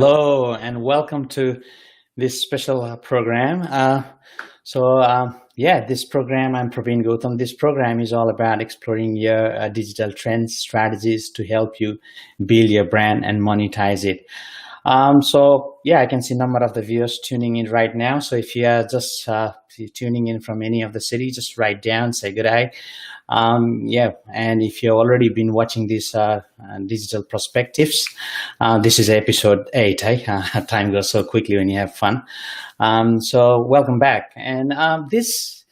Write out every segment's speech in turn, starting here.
Hello and welcome to this special program. This program, I'm Praveen Gautam. This program is all about exploring your digital trends, strategies to help you build your brand and monetize it. I can see a number of the viewers tuning in right now. So if you are just tuning in from any of the cities, just write down, say good day. And if you've already been watching these digital perspectives, this is episode 8. Time goes so quickly when you have fun. So welcome back. And this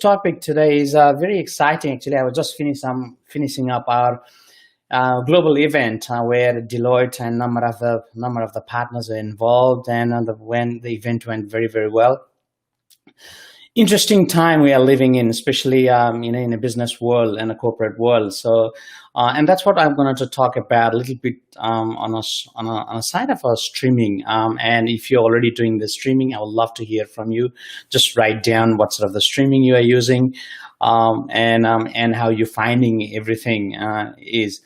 topic today is very exciting. Actually, I was just finishing up our global event where Deloitte and number of the partners are involved, and when the event went very, very well. Interesting time we are living in, especially in a business world and a corporate world. So, and that's what I'm going to talk about a little bit on a side of our streaming. And if you're already doing the streaming, I would love to hear from you. Just write down what sort of the streaming you are using, and how you're finding everything is.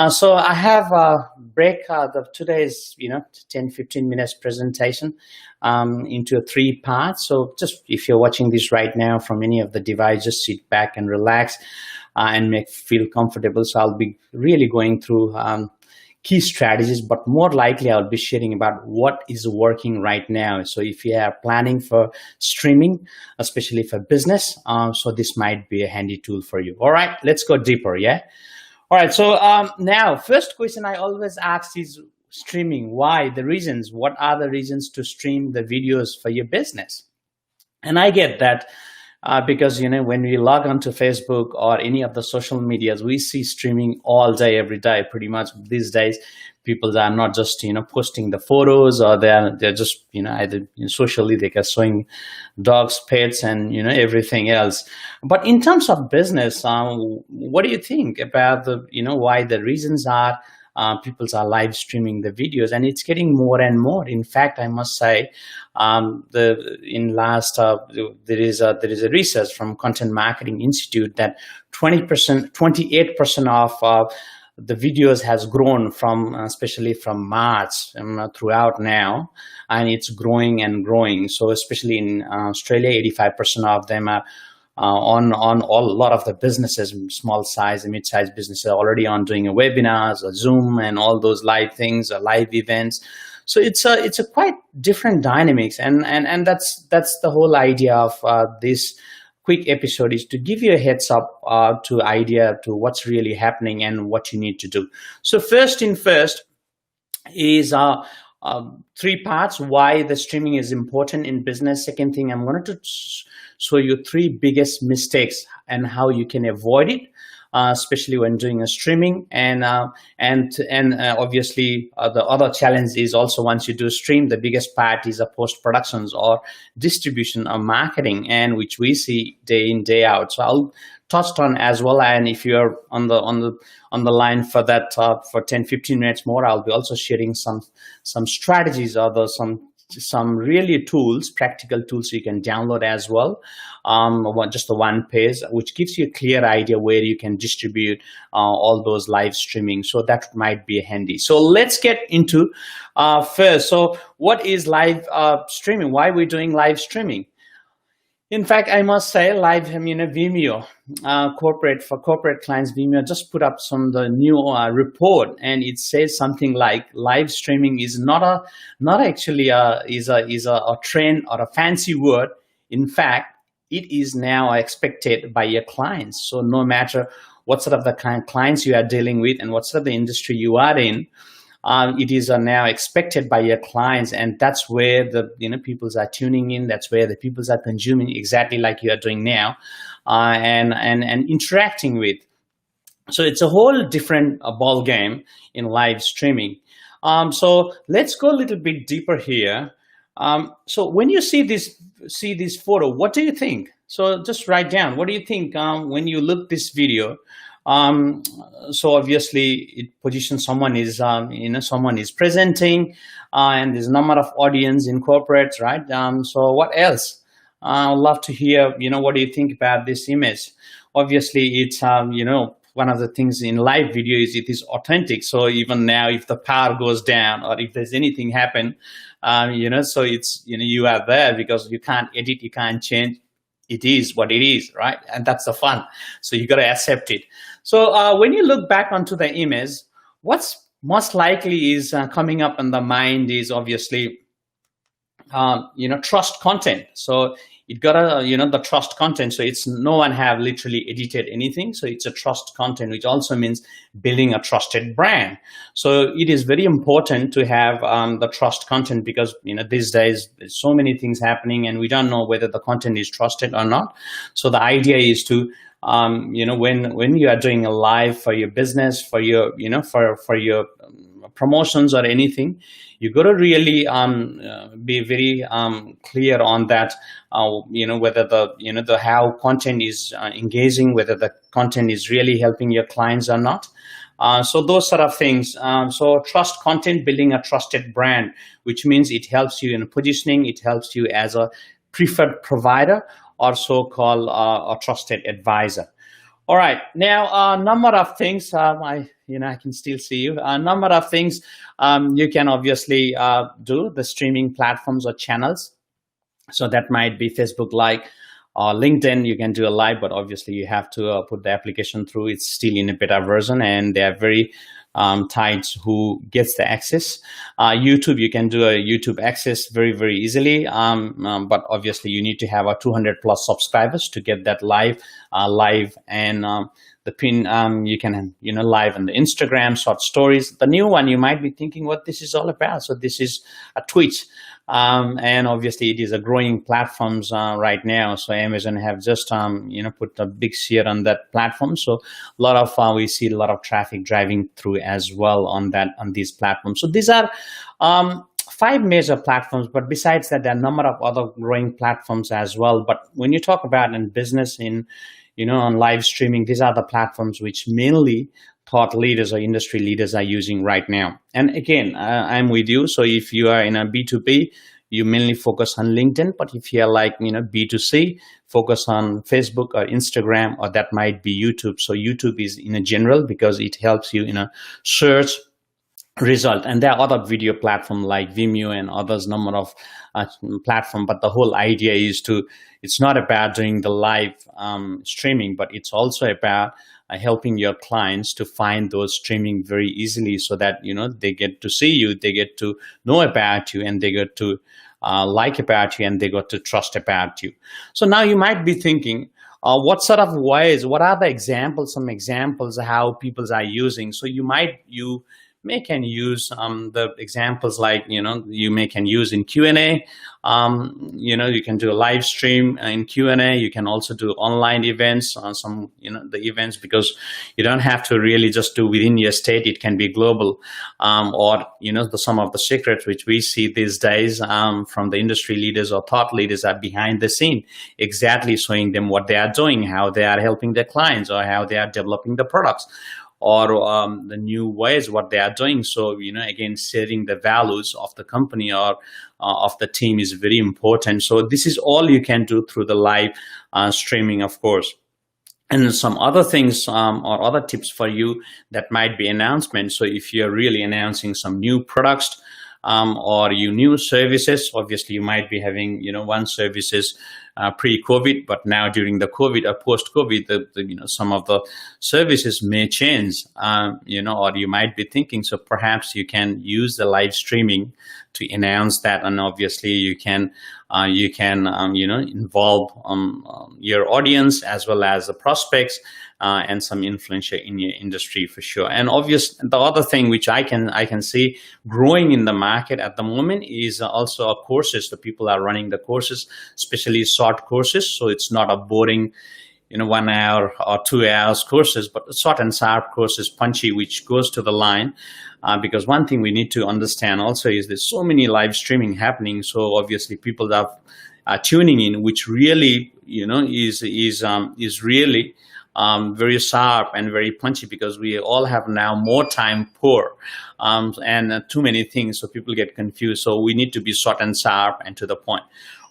So I have a break today's 10-15 minutes presentation into 3 parts. So just if you're watching this right now from any of the devices, just sit back and relax and feel comfortable. So I'll be really going through key strategies, but more likely I'll be sharing about what is working right now. So if you are planning for streaming, especially for business, so this might be a handy tool for you. All right, let's go deeper. Yeah. All right. So now, first question I always ask is streaming. Why? The reasons. What are the reasons to stream the videos for your business? And I get that because when we log onto Facebook or any of the social medias, we see streaming all day, every day. Pretty much these days, people are not just posting the photos, or they're just either socially they are showing dogs, pets, and everything else. But in terms of business, what do you think about the why the reasons are people are live streaming the videos? And it's getting more and more. In fact, I must say, there is a research from Content Marketing Institute that 28% of the videos has grown from, especially from March throughout now, and it's growing and growing. So especially in Australia, 85% of them are on a lot of the businesses, small size and mid-sized businesses, are already on doing a webinars, a Zoom, and all those live things, live events. So it's a quite different dynamics, and that's the whole idea of this quick episode, is to give you a heads up to what's really happening and what you need to do. So first is 3 parts why the streaming is important in business. Second thing, I'm going to show you 3 biggest mistakes and how you can avoid it, especially when doing a streaming. And obviously the other challenge is also, once you do stream, the biggest part is a post-productions or distribution or marketing, and which we see day in, day out. So I'll touched on as well. And if you're on the line for that for 10-15 minutes more, I'll be also sharing some strategies, or some really tools, practical tools you can download as well. Just the one page, which gives you a clear idea where you can distribute all those live streaming. So that might be handy. So let's get into first. So what is live streaming? Why are we doing live streaming? In fact, I must say, live, Vimeo, for corporate clients, Vimeo just put up the new report, and it says something like live streaming is not actually a trend or a fancy word. In fact, it is now expected by your clients. So no matter what sort of the clients you are dealing with and what sort of the industry you are in, it is now expected by your clients, and that's where the people are tuning in. That's where the people are consuming, exactly like you are doing now, and interacting with. So it's a whole different ball game in live streaming. So let's go a little bit deeper here. So when you see this photo, what do you think? So just write down, what do you think when you look this video? So obviously it positions someone is presenting, and there's a number of audience in corporates, right? So what else? I'd love to hear, what do you think about this image? Obviously it's, one of the things in live video is it is authentic. So even now, if the power goes down or if there's anything happen, so it's, you are there because you can't edit, you can't change. It is what it is, right? And that's the fun. So you got to accept it. So when you look back onto the image, what's most likely is coming up in the mind is obviously, trust content. So it got the trust content. So it's no one have literally edited anything. So it's a trust content, which also means building a trusted brand. So it is very important to have the trust content because, these days there's so many things happening and we don't know whether the content is trusted or not. So the idea is to, when you are doing a live for your business, for your, for your promotions or anything, you got to really be very clear on that, whether the how content is engaging, whether the content is really helping your clients or not. So those sort of things. So trust content, building a trusted brand, which means it helps you in positioning, it helps you as a preferred provider or so-called a trusted advisor. All right, now a number of things. I can still see you. A number of things you can obviously do, the streaming platforms or channels. So that might be Facebook Live or LinkedIn. You can do a live, but obviously you have to put the application through. It's still in a beta version, and they are very tight who gets the access. YouTube, you can do a YouTube access very, very easily. But obviously you need to have a 200 plus subscribers to get that live, and the pin, you can, live on the Instagram, short stories. The new one, you might be thinking what this is all about. So this is a Twitch. And obviously it is a growing platforms right now. So Amazon have just put a big share on that platform. So a lot of we see a lot of traffic driving through as well on these platforms. So these are 5 major platforms, but besides that, there are a number of other growing platforms as well. But when you talk about in business, on live streaming, these are the platforms which mainly thought leaders or industry leaders are using right now. And again, I'm with you. So if you are in a B2B, you mainly focus on LinkedIn. But if you're like, B2C, focus on Facebook or Instagram, or that might be YouTube. So YouTube is in a general because it helps you in a search result. And there are other video platforms like Vimeo and others, number of platform. But the whole idea is it's not about doing the live streaming, but it's also about helping your clients to find those streaming very easily so that, they get to see you, they get to know about you, and they get to like about you, and they got to trust about you. So now you might be thinking, what sort of ways, what are the examples, some examples of how people are using? So you may can use the examples like, you may can use in Q&A. You can do a live stream in Q&A. You can also do online events on some, the events, because you don't have to really just do within your state. It can be global, or, some of the secrets which we see these days from the industry leaders or thought leaders are behind the scene, exactly showing them what they are doing, how they are helping their clients, or how they are developing the products, or the new ways what they are doing. So, again, sharing the values of the company or of the team is very important. So this is all you can do through the live streaming, of course. And some other things or other tips for you that might be announcements. So if you're really announcing some new products or new services, obviously you might be having, one services pre-COVID, but now during the COVID or post-COVID, some of the services may change, or you might be thinking, so perhaps you can use the live streaming to announce that, and obviously you can involve your audience as well as the prospects and some influencer in your industry for sure. And the other thing which I can see growing in the market at the moment is also courses. The people are running the courses, especially short courses. So it's not a boring, 1 hour or 2 hours courses, but short and sharp courses, punchy, which goes to the line. Because one thing we need to understand also is there's so many live streaming happening. So obviously people are tuning in, which really, is really very sharp and very punchy, because we all have now more time poor and too many things, so people get confused. So we need to be short and sharp and to the point.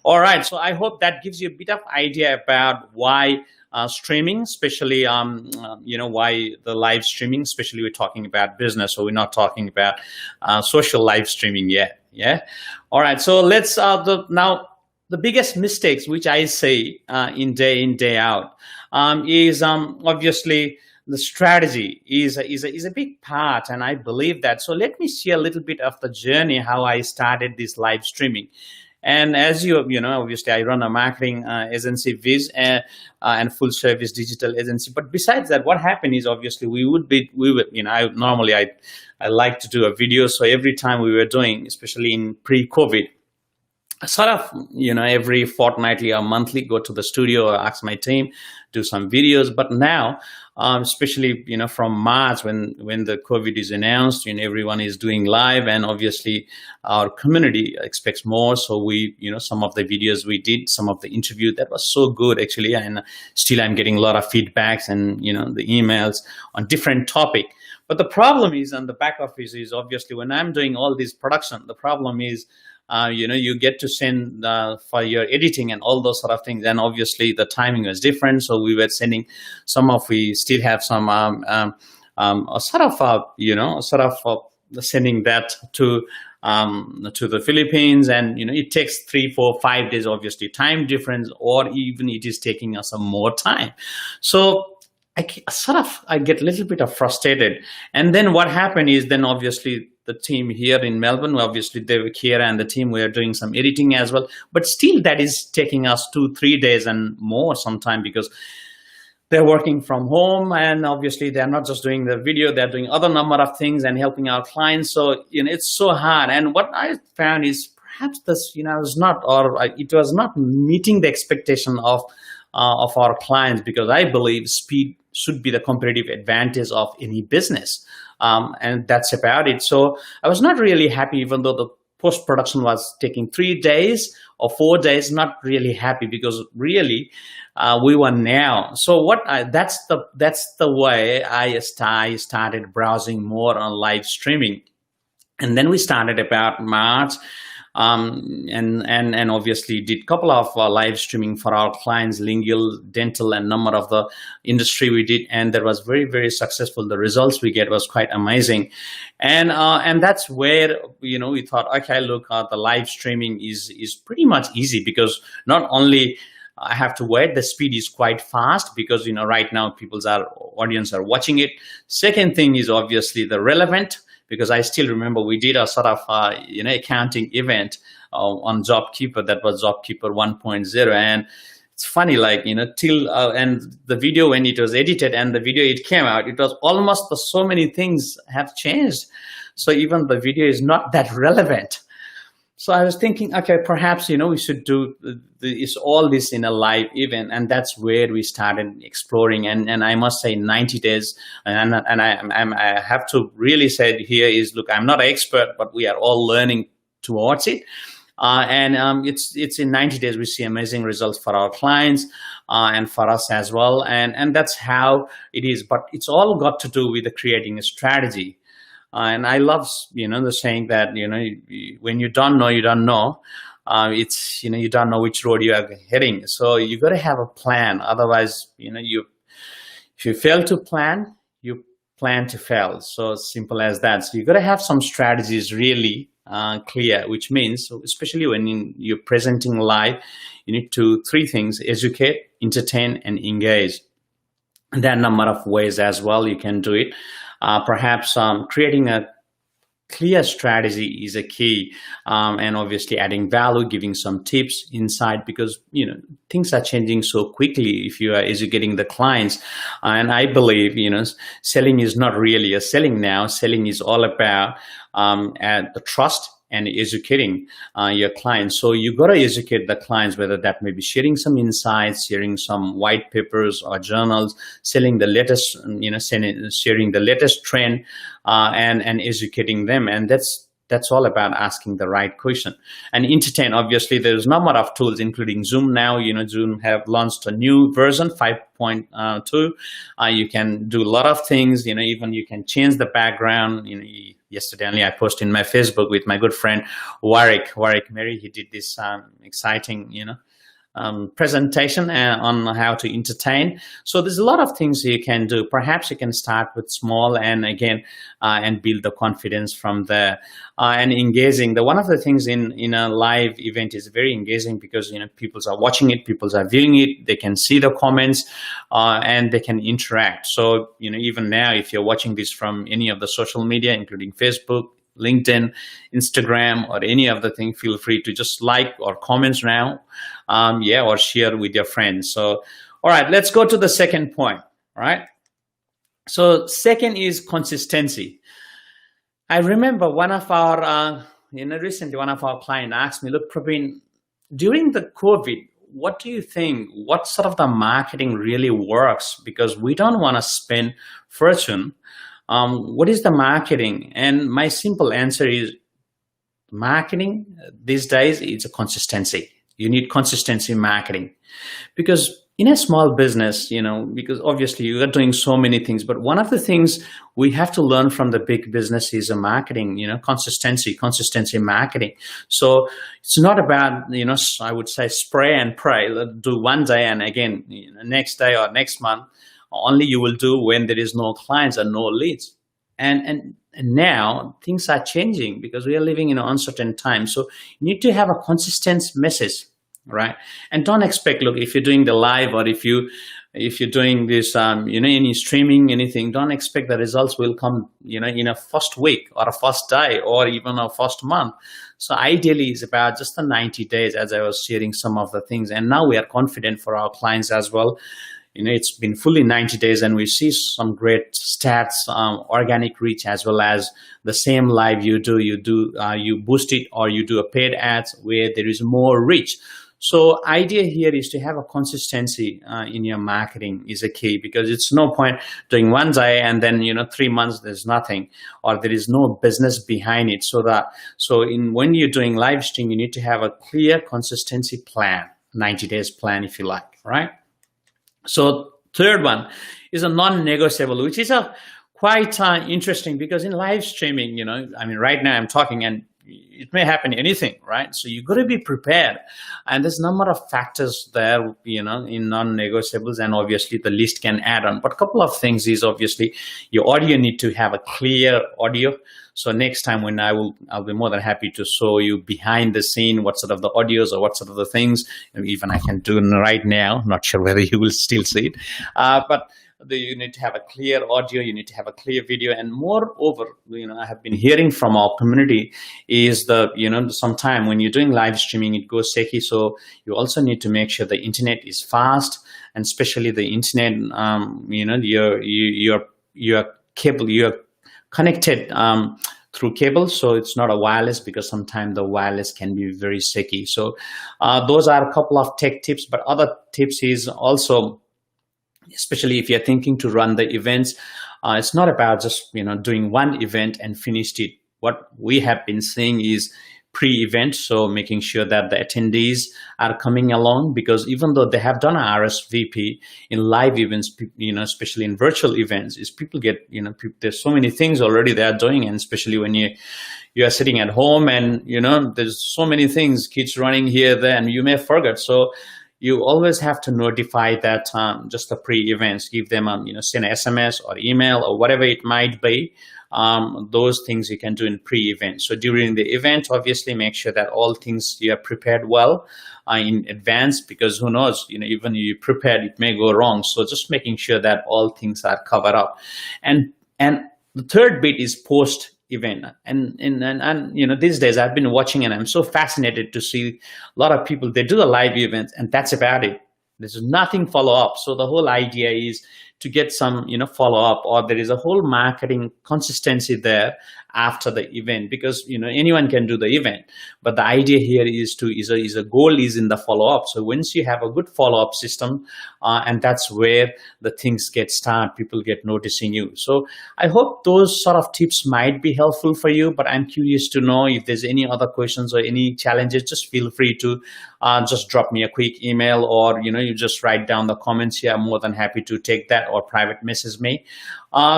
All right, so I hope that gives you a bit of idea about why streaming, especially why the live streaming, especially we're talking about business, so we're not talking about social live streaming yet. Yeah. All right. So let's now the biggest mistakes which I say in day out is obviously the strategy is a big part, and I believe that. So let me share a little bit of the journey how I started this live streaming. And as you know, obviously I run a marketing agency, 𝒉𝒆, and full service digital agency. But besides that, what happened is obviously we would, I like to do a video. So every time we were doing, especially in pre-COVID, sort of, every fortnightly or monthly, go to the studio or ask my team, do some videos. But now, especially, from March when the COVID is announced, everyone is doing live, and obviously our community expects more. So we, some of the videos we did, some of the interview, that was so good actually. And still I'm getting a lot of feedbacks and, the emails on different topic. But the problem is on the back office is obviously when I'm doing all this production, the problem is, you get to send for your editing and all those sort of things, and obviously the timing was different. So we were sending we still have some sending that to the Philippines, and it takes 3, 4, 5 days, obviously time difference, or even it is taking us some more time. So I get a little bit of frustrated. And then what happened is then obviously the team here in Melbourne, obviously they were here, and the team were doing some editing as well. But still that is taking us 2, 3 days and more sometime, because they're working from home, and obviously they're not just doing the video, they're doing other number of things and helping our clients. So, it's so hard. And what I found is perhaps this, it was not meeting the expectation of our clients, because I believe speed should be the competitive advantage of any business. And that's about it. So I was not really happy, even though the post-production was taking 3 days or 4 days, not really happy, because really we were now. So that's the way I started browsing more on live streaming. And then we started about March. And obviously did a couple of live streaming for our clients, lingual, dental, and number of the industry we did, and that was very, very successful. The results we get was quite amazing, and that's where we thought, okay, look, the live streaming is pretty much easy, because not only I have to wait, the speed is quite fast, because right now people's audience are watching it. Second thing is obviously the relevant, because I still remember we did a sort of accounting event on JobKeeper. That was JobKeeper 1.0, and it's funny, till and the video, when it was edited and the video it came out, it was almost so many things have changed. So even the video is not that relevant. So I was thinking, okay, perhaps we should do all this in a live event, and that's where we started exploring. And I must say, 90 days, and I have to really say here is, look, I'm not an expert, but we are all learning towards it. It's in 90 days we see amazing results for our clients and for us as well, and that's how it is. But it's all got to do with creating a strategy. And I love, the saying that, when you don't know, you don't know. It's, you don't know which road you are heading. So you got to have a plan. Otherwise, if you fail to plan, you plan to fail. So simple as that. So you got to have some strategies really clear, which means, so especially when you're presenting live, you need to 3 things: educate, entertain, and engage. And there are a number of ways as well you can do it. Perhaps creating a clear strategy is a key, and obviously adding value, giving some tips, insight, because things are changing so quickly if you are educating the clients. And I believe selling is not really a selling now. Selling is all about the trust and educating your clients. So you got to educate the clients, whether that may be sharing some insights, sharing some white papers or journals, selling the latest, sharing the latest trend, and educating them. And that's all about asking the right question. And entertain, obviously, there's a number of tools, including Zoom now. Zoom have launched a new version, 5.2. You can do a lot of things. Even you can change the background. Yesterday only I posted in my Facebook with my good friend Warwick Mary. He did this exciting, presentation on how to entertain. So there's a lot of things you can do. Perhaps you can start with small, and again, and build the confidence from there. And engaging. One of the things in a live event is very engaging, because people are watching it, people are viewing it, they can see the comments, and they can interact. So even now, if you're watching this from any of the social media, including Facebook, LinkedIn, Instagram, or any other thing, feel free to just like or comments now, or share with your friends. So, all right, let's go to the second point. All right. So second is consistency. I remember one of our, recently one of our clients asked me, look, Praveen, during the COVID, what do you think? What sort of the marketing really works? Because we don't want to spend fortune. What is the marketing? And my simple answer is, marketing these days is a consistency. You need consistency in marketing, because in a small business, because obviously you are doing so many things, but one of the things we have to learn from the big business is a marketing, consistency in marketing. So it's not about, I would say spray and pray, do one day and again, next day or next month, only you will do when there is no clients and no leads. And now things are changing, because we are living in an uncertain time. So you need to have a consistent message, right? And don't expect, look, if you're doing the live, or if you're doing this, any streaming, anything, don't expect the results will come, in a first week or a first day or even a first month. So ideally it's about just the 90 days, as I was sharing some of the things. And now we are confident for our clients as well. It's been fully 90 days and we see some great stats, organic reach, as well as the same live you boost it, or you do a paid ads where there is more reach. So idea here is to have a consistency in your marketing is a key, because it's no point doing one day and then 3 months there's nothing, or there is no business behind it. When you're doing live stream, you need to have a clear consistency plan, 90 days plan if you like, right? So third one is a non-negotiable, which is quite interesting, because in live streaming, right now I'm talking and it may happen anything, right? So you got to be prepared, and there's a number of factors there, in non-negotiables, and obviously the list can add on. But a couple of things is, obviously your audio need to have a clear audio. So next time when I'll be more than happy to show you behind the scene what sort of the audios or what sort of the things, even I can do right now. Not sure whether you will still see it, but you need to have a clear audio, you need to have a clear video, and moreover, I have been hearing from our community is sometime when you're doing live streaming, it goes shaky. So you also need to make sure the internet is fast, and especially the internet, your cable, you're connected through cable, so it's not a wireless, because sometimes the wireless can be very shaky. So those are a couple of tech tips, but other tips is also, especially if you're thinking to run the events, it's not about just doing one event and finished it. What we have been seeing is pre-event, so making sure that the attendees are coming along, because even though they have done RSVP in live events, especially in virtual events, is people get there's so many things already they are doing, and especially when you are sitting at home and there's so many things, kids running here, there, and you may forget. So you always have to notify that just the pre-events, give them send an SMS or email or whatever it might be. Those things you can do in pre-event. So during the event, obviously make sure that all things you are prepared well in advance, because who knows, even you prepared, it may go wrong. So just making sure that all things are covered up. And the third bit is post event, and these days I've been watching and I'm so fascinated to see a lot of people, they do a live event and that's about it. There's nothing follow up. So the whole idea is to get some follow up, or there is a whole marketing consistency there after the event, because anyone can do the event, but the idea here is a goal is in the follow up. So once you have a good follow up system, and that's where the things get started, people get noticing you. So I hope those sort of tips might be helpful for you, but I'm curious to know if there's any other questions or any challenges. Just feel free to just drop me a quick email, or you just write down the comments here. I'm more than happy to take that, or private message me.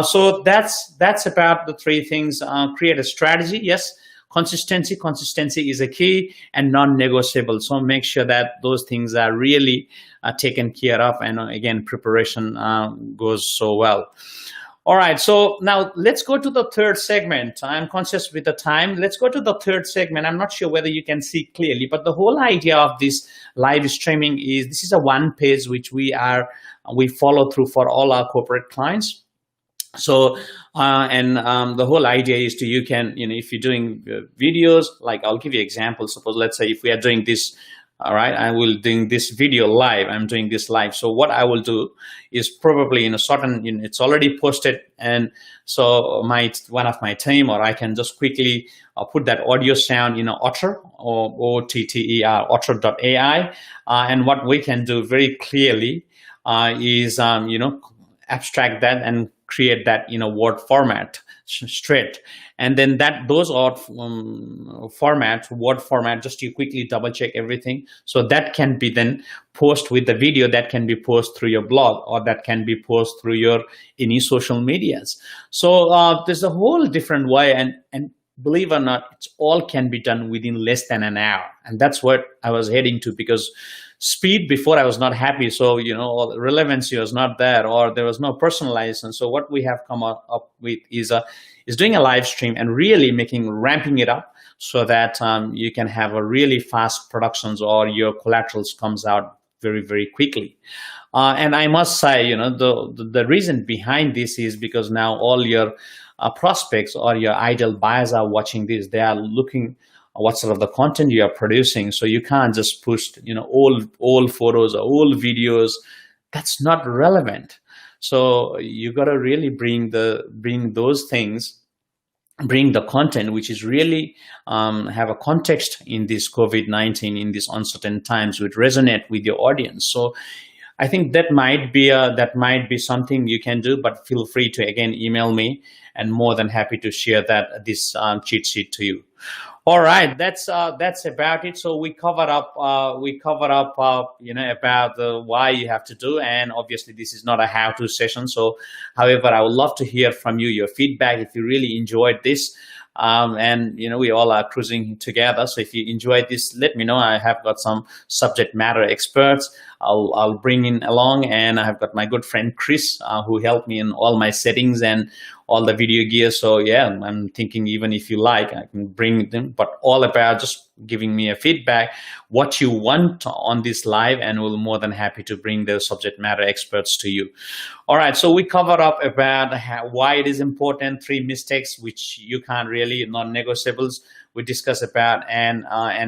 So that's about the three things. Create a strategy. Yes, Consistency is a key and non-negotiable. So make sure that those things are really taken care of, and again, preparation goes so well. All right, so now let's go to the third segment. I'm conscious with the time. Let's go to the third segment. I'm not sure whether you can see clearly, but the whole idea of this live streaming is this is a one page which we follow through for all our corporate clients. So the whole idea is you can, if you're doing videos, like I'll give you an example. Suppose, let's say if we are doing this, all right, I will doing this video live. I'm doing this live. So what I will do is probably in a certain, it's already posted, and so one of my team, or I can just quickly put that audio sound in Otter, or OTTER, Otter.ai, and what we can do very clearly is abstract that and create that in a Word format straight, and then those are Word format, just you quickly double check everything, so that can be then post with the video, that can be posted through your blog, or that can be posted through your any social medias. So there's a whole different way, and believe it or not, it's all can be done within less than an hour, and that's what I was heading to, because speed before I was not happy. So, relevancy was not there, or there was no personalization. So what we have come up with is doing a live stream and really ramping it up, so that you can have a really fast productions, or your collaterals comes out very, very quickly. And I must say, the reason behind this is because now all your prospects or your ideal buyers are watching this. They are looking what sort of the content you are producing. So you can't just push, old photos or old videos. That's not relevant. So you got to really bring those things, bring the content which is really have a context in this COVID-19, in these uncertain times, which resonate with your audience. So I think that might be something you can do, but feel free to again email me, and more than happy to share this cheat sheet to you. All right, that's about it. So we covered up about why you have to do, and obviously this is not a how-to session. So, however, I would love to hear from you, your feedback, if you really enjoyed this. And we all are cruising together. So if you enjoyed this, let me know. I have got some subject matter experts I'll bring in along, and I have got my good friend Chris who helped me in all my settings and all the video gear. So yeah, I'm thinking, even if you like, I can bring them, but all about just giving me a feedback what you want on this live, and we'll more than happy to bring the subject matter experts to you. All right, so we covered up about why it is important, 3 mistakes which you can't really, non-negotiables we discuss about, and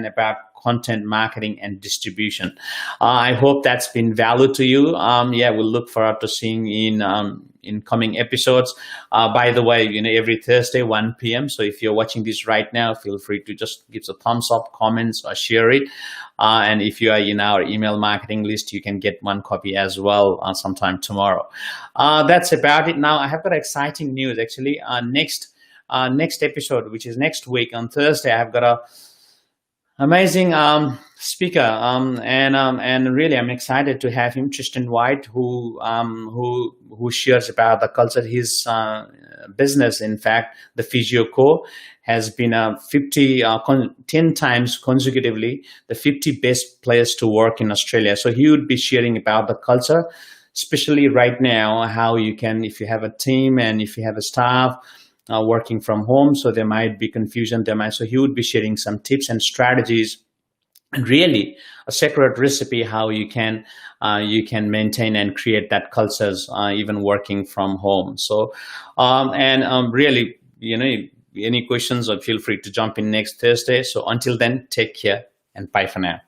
about content marketing and distribution. I hope that's been value to you. Yeah, we'll look forward to seeing in coming episodes. By the way, every Thursday 1 p.m. So if you're watching this right now, feel free to just give a thumbs up, comments, or share it. And if you are in our email marketing list, you can get 1 copy as well sometime tomorrow. That's about it. Now I have got exciting news actually. Next episode, which is next week on Thursday, I've got a amazing speaker, and really I'm excited to have him, Tristan White, who shares about the culture. His business, in fact, the Physio Co, has been 10 times consecutively the 50 best places to work in Australia. So he would be sharing about the culture, especially right now, how you can, if you have a team and if you have a staff working from home, so there might be confusion. So he would be sharing some tips and strategies, and really a secret recipe how you can maintain and create that cultures even working from home. So really, any questions, or feel free to jump in next Thursday. So until then, take care and bye for now.